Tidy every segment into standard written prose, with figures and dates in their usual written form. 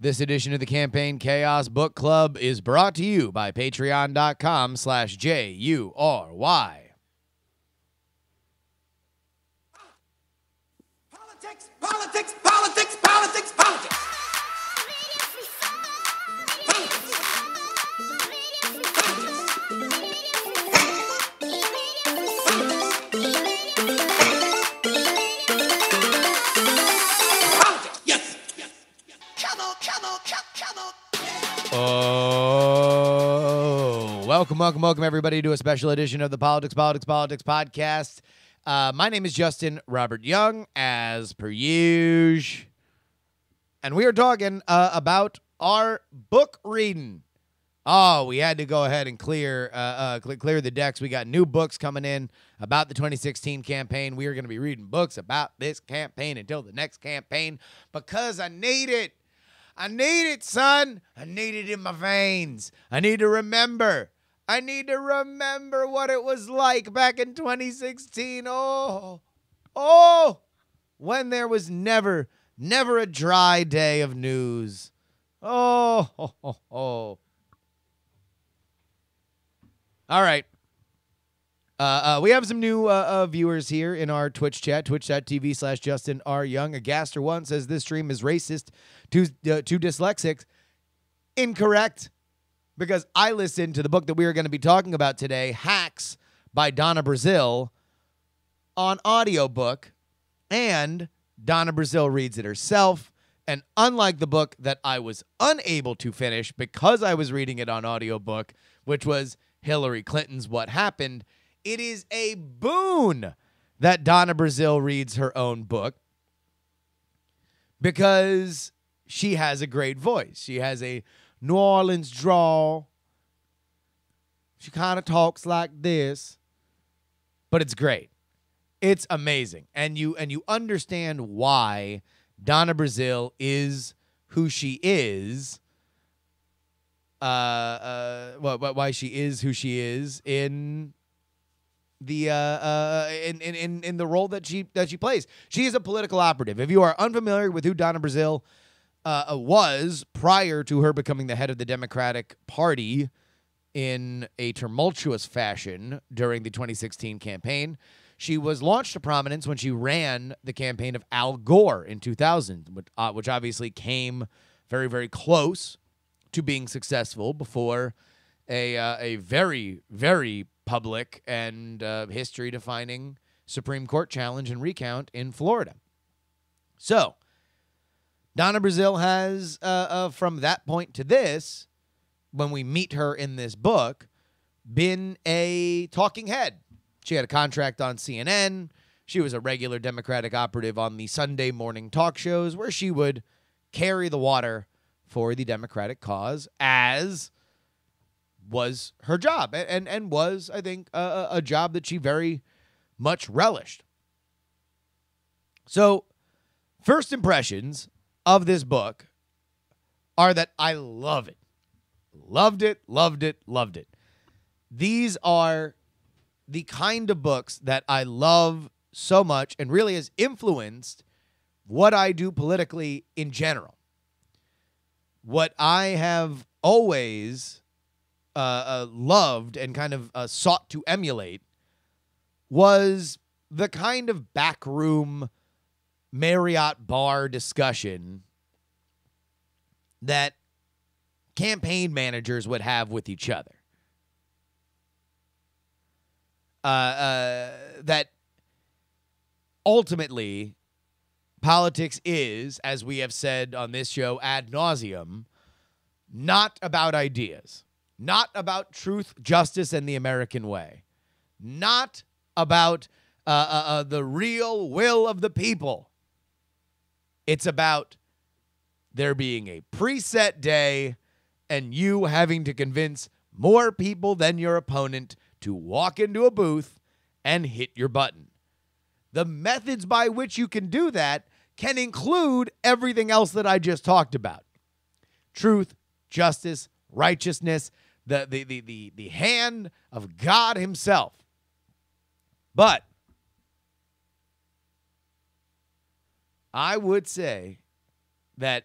This edition of the Campaign Chaos Book Club is brought to you by patreon.com/JURY. Politics, politics, politics, politics, politics. Oh, welcome, everybody, to a special edition of the Politics podcast. My name is Justin Robert Young, as per usual, and we are talking about our book reading. Oh, we had to go ahead and clear the decks. We got new books coming in about the 2016 campaign. We are going to be reading books about this campaign until the next campaign because I need it. I need it, son. I need it in my veins. I need to remember. I need to remember what it was like back in 2016. Oh, when there was never a dry day of news. Oh. All right. We have some new viewers here in our Twitch chat, twitch.tv/Justin R. Young. A Gaster one says this stream is racist to dyslexics. Incorrect, because I listened to the book that we are going to be talking about today, Hacks by Donna Brazile, on audiobook, and Donna Brazile reads it herself. And unlike the book that I was unable to finish because I was reading it on audiobook, which was Hillary Clinton's What Happened, it is a boon that Donna Brazile reads her own book because she has a great voice. She has a New Orleans drawl. She kind of talks like this, but it's great. It's amazing. And you understand why Donna Brazile is who she is. Why she is who she is in the in the role that she plays. She is a political operative. If you are unfamiliar with who Donna Brazile was prior to her becoming the head of the Democratic Party in a tumultuous fashion during the 2016 campaign, she was launched to prominence when she ran the campaign of Al Gore in 2000, which obviously came very, very close to being successful before a very, very public and history-defining Supreme Court challenge and recount in Florida. So, Donna Brazile has, from that point to this, when we meet her in this book, been a talking head. She had a contract on CNN. She was a regular Democratic operative on the Sunday morning talk shows where she would carry the water for the Democratic cause, as was her job, and was, I think, a job that she very much relished. So, first impressions of this book are that I love it. Loved it. These are the kind of books that I love so much and really has influenced what I do politically in general. What I have always loved and kind of sought to emulate was the kind of backroom Marriott bar discussion that campaign managers would have with each other. That ultimately politics is, as we have said on this show ad nauseum, not about ideas, not about truth, justice, and the American way, not about the real will of the people. It's about there being a preset day and you having to convince more people than your opponent to walk into a booth and hit your button. The methods by which you can do that can include everything else that I just talked about. Truth, justice, righteousness, the hand of God himself. But I would say that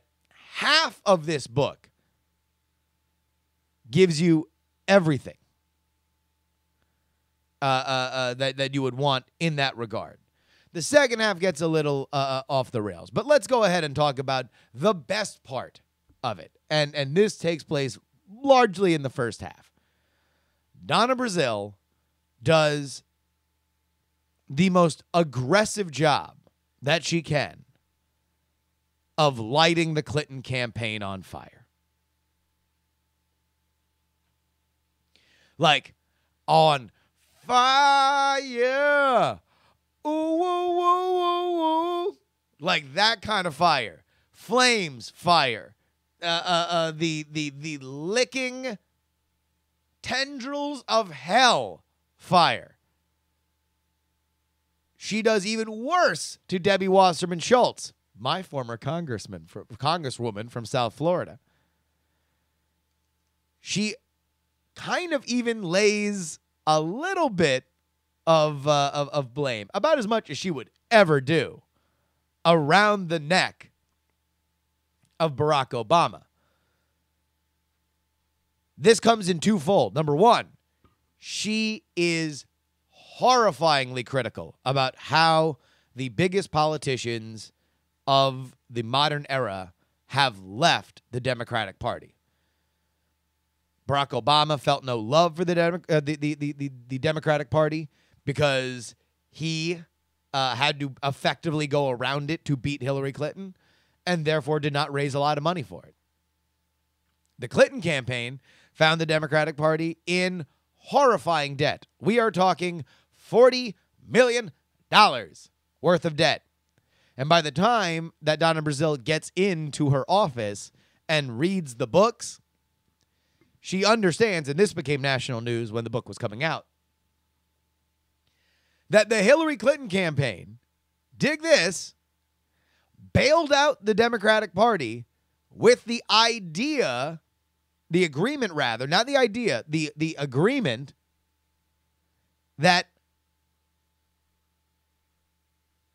half of this book gives you everything that you would want in that regard. The second half gets a little off the rails, but let's go ahead and talk about the best part of it. And this takes place largely in the first half. Donna Brazile does the most aggressive job that she can of lighting the Clinton campaign on fire. Like, on fire. Ooh, ooh, ooh, ooh, ooh. Like that kind of fire. Flames fire. The licking tendrils of hell fire. She does even worse to Debbie Wasserman Schultz, my former congresswoman from South Florida. She kind of even lays a little bit of blame, about as much as she would ever do, around the neck of Barack Obama. This comes in twofold. Number one, she is horrifyingly critical about how the biggest politicians of the modern era have left the Democratic Party. Barack Obama felt no love for the Democratic Party because he had to effectively go around it to beat Hillary Clinton and therefore did not raise a lot of money for it. The Clinton campaign found the Democratic Party in horrifying debt. We are talking $40 million worth of debt. And by the time that Donna Brazile gets into her office and reads the books, she understands, and this became national news when the book was coming out, that the Hillary Clinton campaign, dig this, bailed out the Democratic Party with the agreement that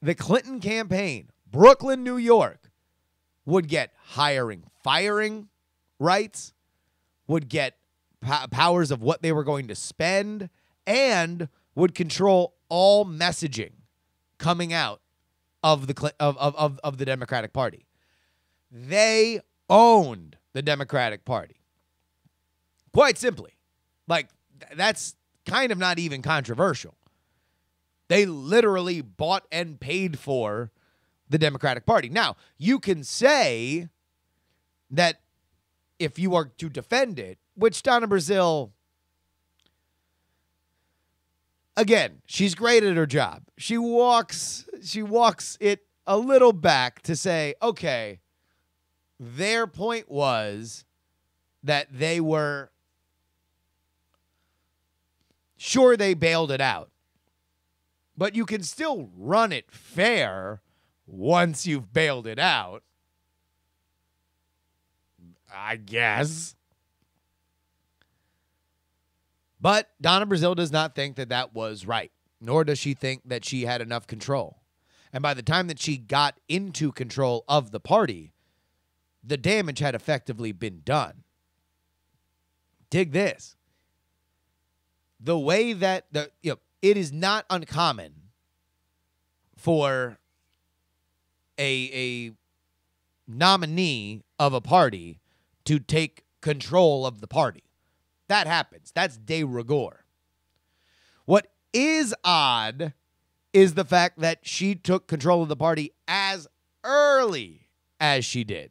the Clinton campaign, Brooklyn, New York, would get firing rights, would get powers of what they were going to spend, and would control all messaging coming out of the Democratic Party. They owned the Democratic Party. Quite simply. Like, that's kind of not even controversial. They literally bought and paid for the Democratic Party. Now, you can say that if you are to defend it, which Donna Brazile, again, she's great at her job. She walks it a little back to say, okay, their point was that they were sure they bailed it out, but you can still run it fair once you've bailed it out, I guess. But Donna Brazile does not think that that was right, nor does she think that she had enough control. And by the time that she got into control of the party, the damage had effectively been done. Dig this. The way that it is not uncommon for a nominee of a party to take control of the party. That happens. That's de rigueur. What is odd is the fact that she took control of the party as early as she did.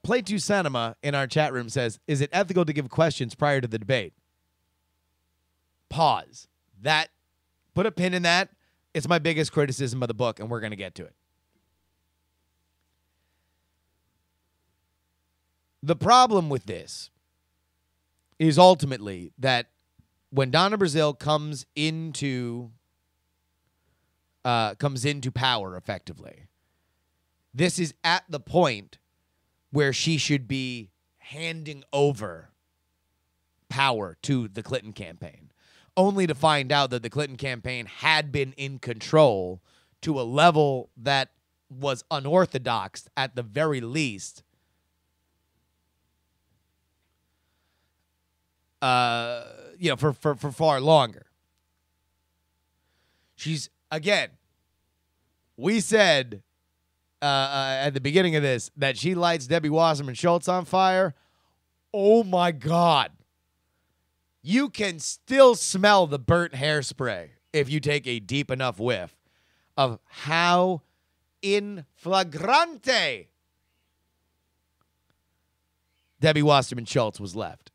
Play 2 Cinema in our chat room says, is it ethical to give questions prior to the debate? Pause. Put a pin in that. It's my biggest criticism of the book, and we're going to get to it. The problem with this is ultimately that when Donna Brazile comes into power effectively, this is at the point where she should be handing over power to the Clinton campaign, only to find out that the Clinton campaign had been in control to a level that was unorthodox at the very least. For far longer. She's, again, we said at the beginning of this that she lights Debbie Wasserman Schultz on fire. Oh my God. You can still smell the burnt hairspray if you take a deep enough whiff of how in flagrante Debbie Wasserman Schultz was left.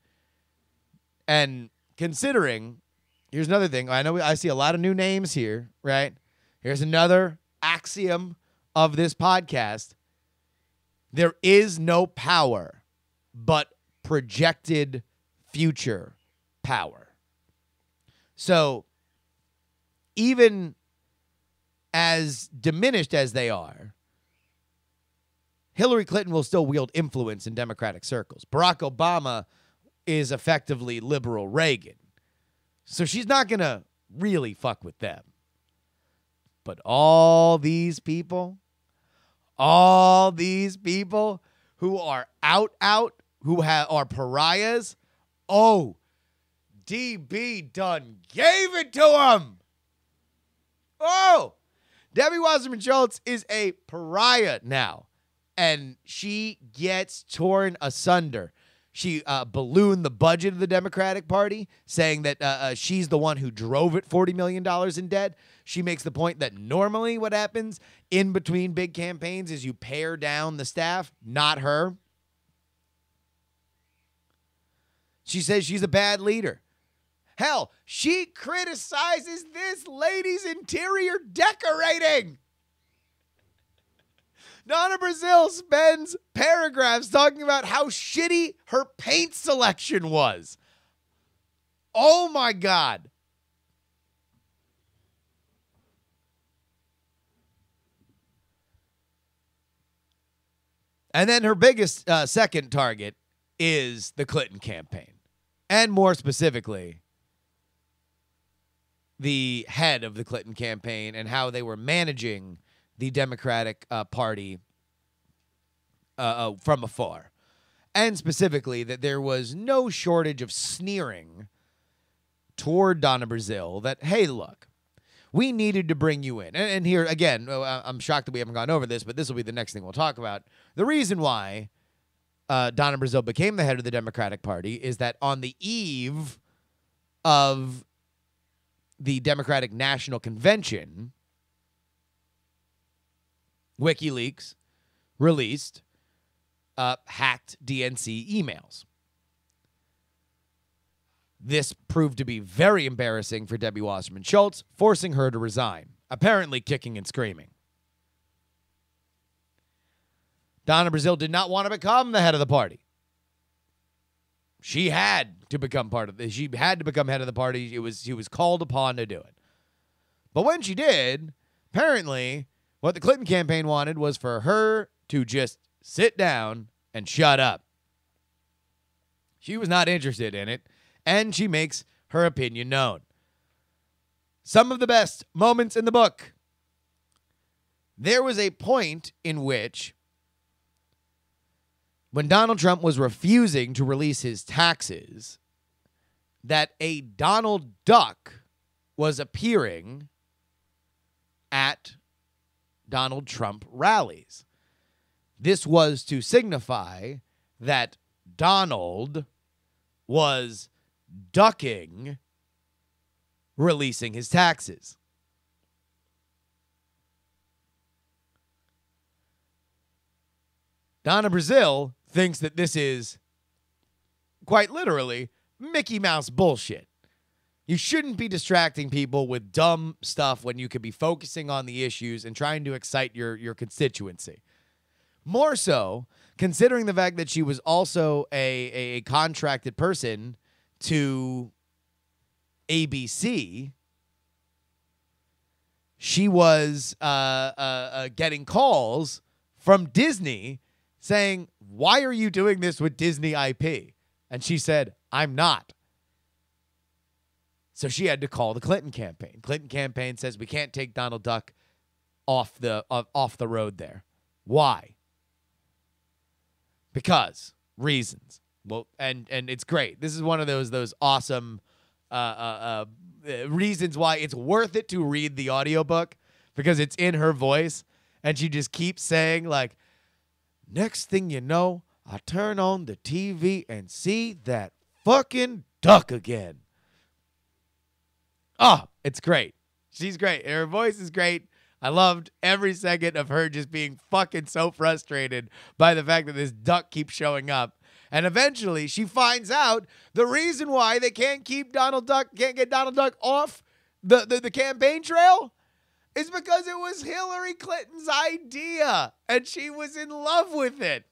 And considering, here's another thing. I know I see a lot of new names here, right? Here's another axiom of this podcast. There is no power but projected future power. So even as diminished as they are, Hillary Clinton will still wield influence in Democratic circles. Barack Obama is effectively liberal Reagan. So she's not going to really fuck with them. But all these people who are out, who are pariahs, oh, DB done gave it to them. Oh, Debbie Wasserman Schultz is a pariah now, and she gets torn asunder. She ballooned the budget of the Democratic Party, saying that she's the one who drove it $40 million in debt. She makes the point that normally what happens in between big campaigns is you pare down the staff, not her. She says she's a bad leader. Hell, she criticizes this lady's interior decorating. Donna Brazile spends paragraphs talking about how shitty her paint selection was. Oh, my God. And then her biggest second target is the Clinton campaign. And more specifically, the head of the Clinton campaign and how they were managing the Democratic Party from afar. And specifically that there was no shortage of sneering toward Donna Brazile that, hey, look, we needed to bring you in. And here, again, I'm shocked that we haven't gone over this, but this will be the next thing we'll talk about. The reason why Donna Brazile became the head of the Democratic Party is that on the eve of the Democratic National Convention, WikiLeaks released hacked DNC emails. This proved to be very embarrassing for Debbie Wasserman Schultz, forcing her to resign, apparently kicking and screaming. Donna Brazile did not want to become the head of the party. She had to become she had to become head of the party. She was called upon to do it. But when she did, apparently what the Clinton campaign wanted was for her to just sit down and shut up. She was not interested in it, and she makes her opinion known. Some of the best moments in the book. There was a point in which, when Donald Trump was refusing to release his taxes, that a Donald Duck was appearing at Donald Trump rallies. This was to signify that Donald was ducking releasing his taxes. Donna Brazile thinks that this is, quite literally, Mickey Mouse bullshit. You shouldn't be distracting people with dumb stuff when you could be focusing on the issues and trying to excite your constituency. More so, considering the fact that she was also a contracted person to ABC, she was getting calls from Disney saying, why are you doing this with Disney IP? And she said, I'm not. So she had to call the Clinton campaign. Clinton campaign says, we can't take Donald Duck off the road there. Why? Because reasons. Well, and it's great. This is one of those awesome reasons why it's worth it to read the audiobook, because it's in her voice and she just keeps saying, like, next thing you know, I turn on the TV and see that fucking duck again. Oh, it's great. She's great. Her voice is great. I loved every second of her just being fucking so frustrated by the fact that this duck keeps showing up. And eventually she finds out the reason why they can't get Donald Duck off the campaign trail is because it was Hillary Clinton's idea and she was in love with it.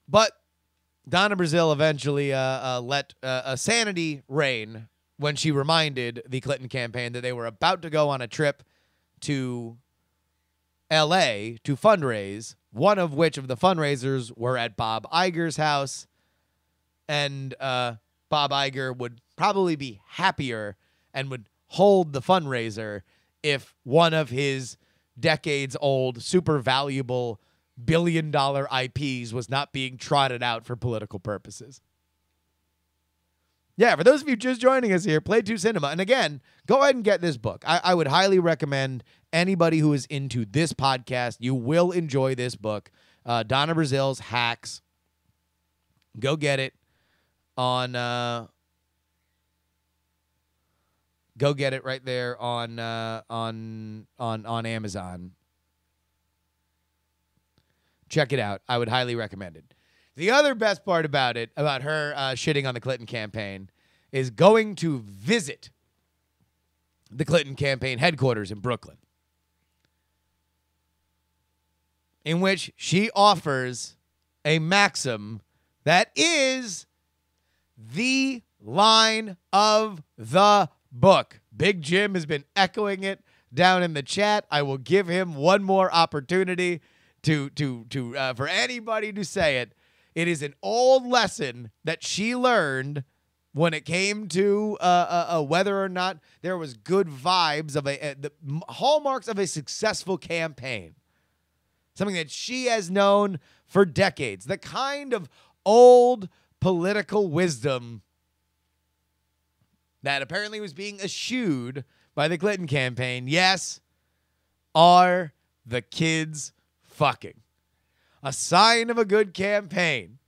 But Donna Brazile eventually let a sanity reign when she reminded the Clinton campaign that they were about to go on a trip to L.A. to fundraise, one of which of the fundraisers were at Bob Iger's house. And Bob Iger would probably be happier and would hold the fundraiser if one of his decades-old, super valuable, billion-dollar IPs was not being trotted out for political purposes. Yeah, for those of you just joining us here, Play 2 Cinema. And again, go ahead and get this book. I would highly recommend anybody who is into this podcast. You will enjoy this book. Donna Brazile's Hacks. Go get it on... go get it right there on Amazon. Check it out. I would highly recommend it. The other best part about it, about her shitting on the Clinton campaign, is going to visit the Clinton campaign headquarters in Brooklyn, in which she offers a maxim that is the line of the book. Big Jim has been echoing it down in the chat. I will give him one more opportunity to for anybody to say it. It is an old lesson that she learned when it came to whether or not there was good vibes of the hallmarks of a successful campaign. Something that she has known for decades. The kind of old political wisdom that apparently was being eschewed by the Clinton campaign. Yes, are the kids fucking? A sign of a good campaign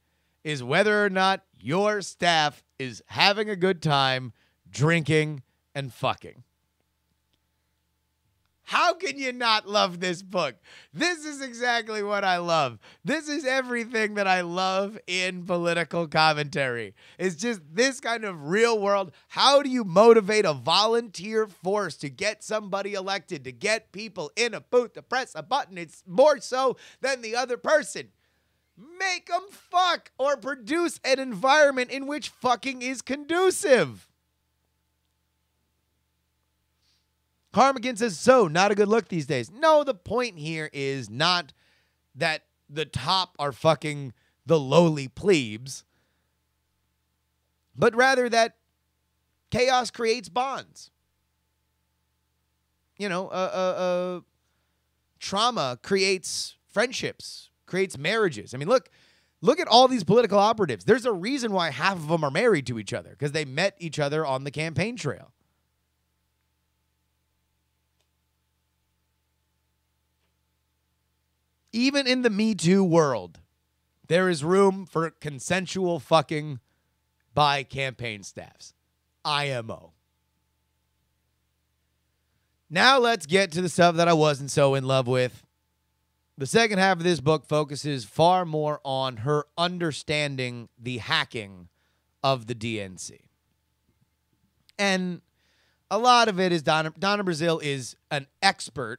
is whether or not your staff is having a good time drinking and fucking. How can you not love this book? This is exactly what I love. This is everything that I love in political commentary. It's just this kind of real world. How do you motivate a volunteer force to get somebody elected, to get people in a booth, to press a button? It's more so than the other person. Make them fuck, or produce an environment in which fucking is conducive. Harmigan says, so, not a good look these days. No, the point here is not that the top are fucking the lowly plebes, but rather that chaos creates bonds. You know, trauma creates friendships, creates marriages. I mean, look at all these political operatives. There's a reason why half of them are married to each other, because they met each other on the campaign trail. Even in the Me Too world, there is room for consensual fucking by campaign staffs. IMO. Now let's get to the stuff that I wasn't so in love with. The second half of this book focuses far more on her understanding the hacking of the DNC. And a lot of it is Donna Brazile is an expert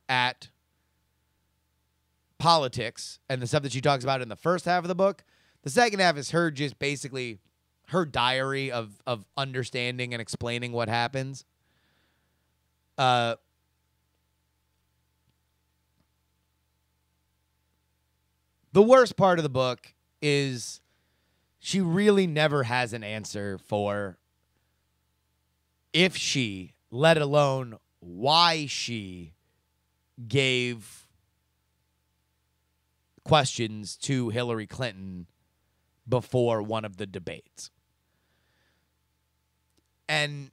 at politics and the stuff that she talks about in the first half of the book. The second half is her just basically her diary of understanding and explaining what happens. The worst part of the book is she really never has an answer for if she, let alone why she, gave questions to Hillary Clinton before one of the debates. And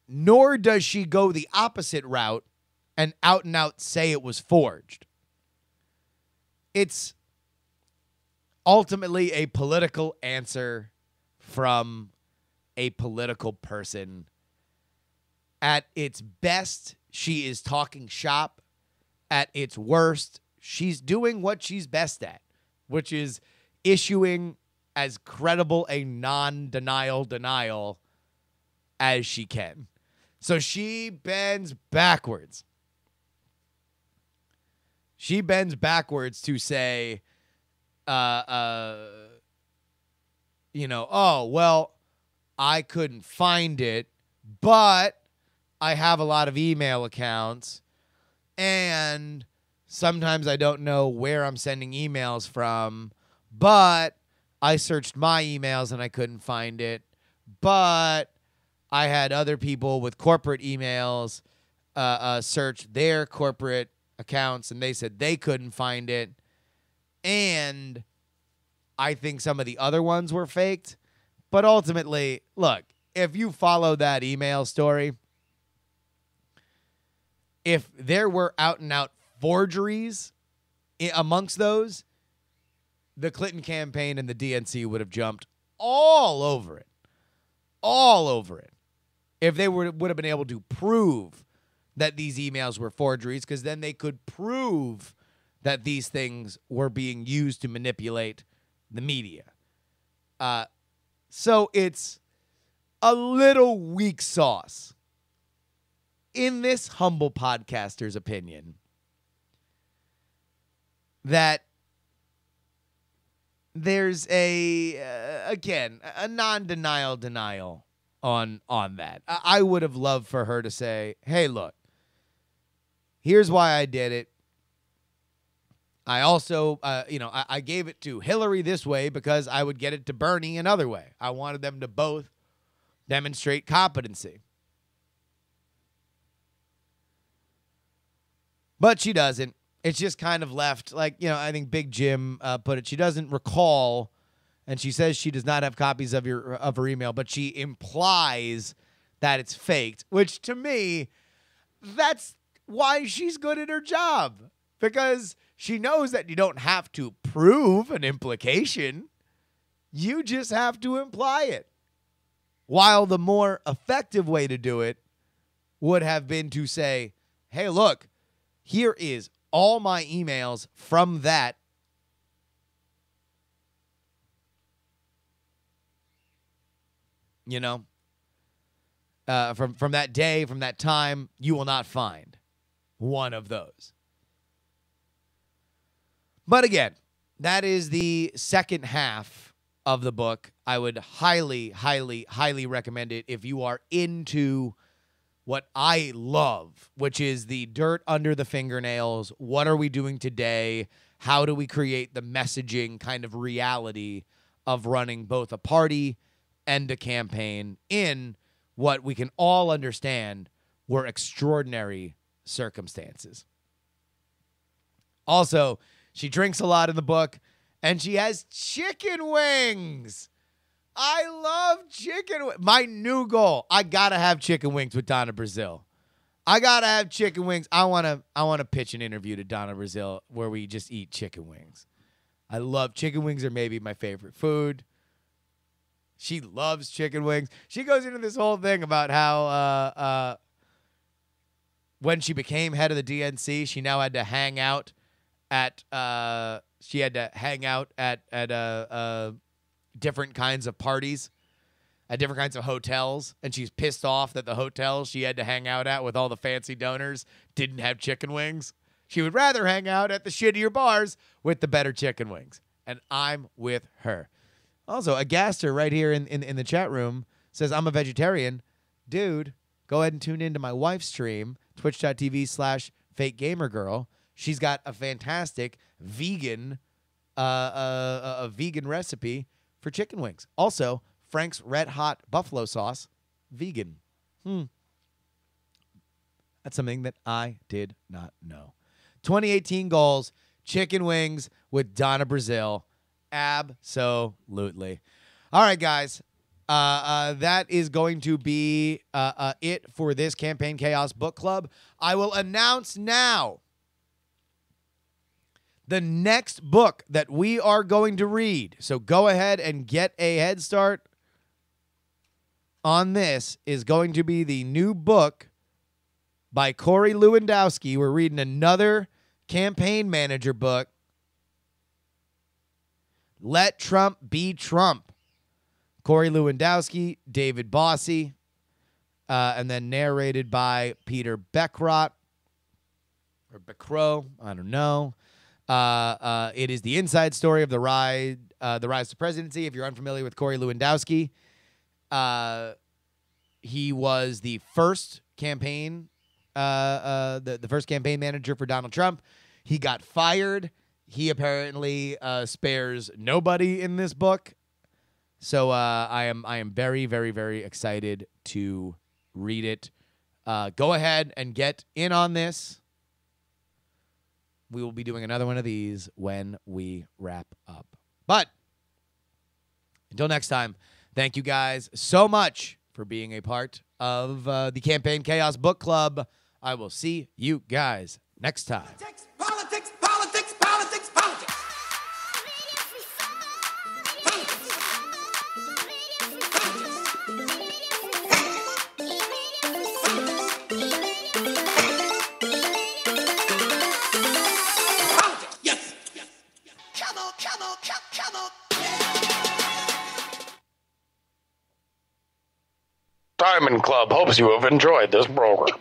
nor does she go the opposite route and out say it was forged. It's ultimately a political answer from a political person. At its best, she is talking shop. At its worst, she's doing what she's best at, which is issuing as credible a non-denial denial as she can. So she bends backwards. She bends backwards to say, oh, well, I couldn't find it, but I have a lot of email accounts, and sometimes I don't know where I'm sending emails from, but I searched my emails and I couldn't find it, but I had other people with corporate emails search their corporate accounts, and they said they couldn't find it, and I think some of the other ones were faked. But ultimately, look, if you follow that email story, if there were out-and-out forgeries amongst those, the Clinton campaign and the DNC would have jumped all over it. All over it. If they would have been able to prove that these emails were forgeries, because then they could prove that these things were being used to manipulate the media. So it's a little weak sauce, in this humble podcaster's opinion, that there's a non-denial denial on that. I would have loved for her to say, hey, look, here's why I did it. I also, I gave it to Hillary this way because I would get it to Bernie another way. I wanted them to both demonstrate competency. But she doesn't. It's just kind of left, like, I think Big Jim put it. She doesn't recall, and she says she does not have copies of her email, but she implies that it's faked, which to me, that's why she's good at her job, because she knows that you don't have to prove an implication. You just have to imply it. While the more effective way to do it would have been to say, hey, look, here is all my emails from that. From that day, from that time, you will not find one of those. But again, that is the second half of the book. I would highly, highly, highly recommend it if you are into what I love, which is the dirt under the fingernails. What are we doing today? How do we create the messaging kind of reality of running both a party and a campaign in what we can all understand were extraordinary circumstances? Also, she drinks a lot in the book, and she has chicken wings. I love chicken wings. My new goal, I got to have chicken wings with Donna Brazile. I got to have chicken wings. I want to pitch an interview to Donna Brazile where we just eat chicken wings. I love chicken wings, are maybe my favorite food. She loves chicken wings. She goes into this whole thing about how when she became head of the DNC, she now had to hang out at different kinds of parties, at different kinds of hotels, and she's pissed off that the hotels she had to hang out at with all the fancy donors didn't have chicken wings. She would rather hang out at the shittier bars with the better chicken wings, and I'm with her. Also, a Gaster right here in the chat room says, I'm a vegetarian. Dude, go ahead and tune into my wife's stream, twitch.tv/fakegamergirl. She's got a fantastic vegan a vegan recipe for chicken wings. Also, Frank's Red Hot Buffalo Sauce, vegan. That's something that I did not know. 2018 goals, chicken wings with Donna Brazile. Absolutely. All right, guys. That is going to be it for this Campaign Chaos Book Club. I will announce now the next book that we are going to read. So go ahead and get a head start on this. Is going to be the new book by Corey Lewandowski. We're reading another campaign manager book. Let Trump Be Trump. Corey Lewandowski, David Bossy, and then narrated by Peter Beckroth, or Beckrow, I don't know. It is the inside story of the rise to presidency. If you're unfamiliar with Corey Lewandowski, he was the first campaign, the first campaign manager for Donald Trump. He got fired. He apparently spares nobody in this book. So I am very, very, very excited to read it. Go ahead and get in on this. We will be doing another one of these when we wrap up. But until next time, thank you guys so much for being a part of the Campaign Chaos Book Club. I will see you guys next time. Politics, politics, politics, politics. Yes. Come on, come on, come on. Diamond Club hopes you have enjoyed this program.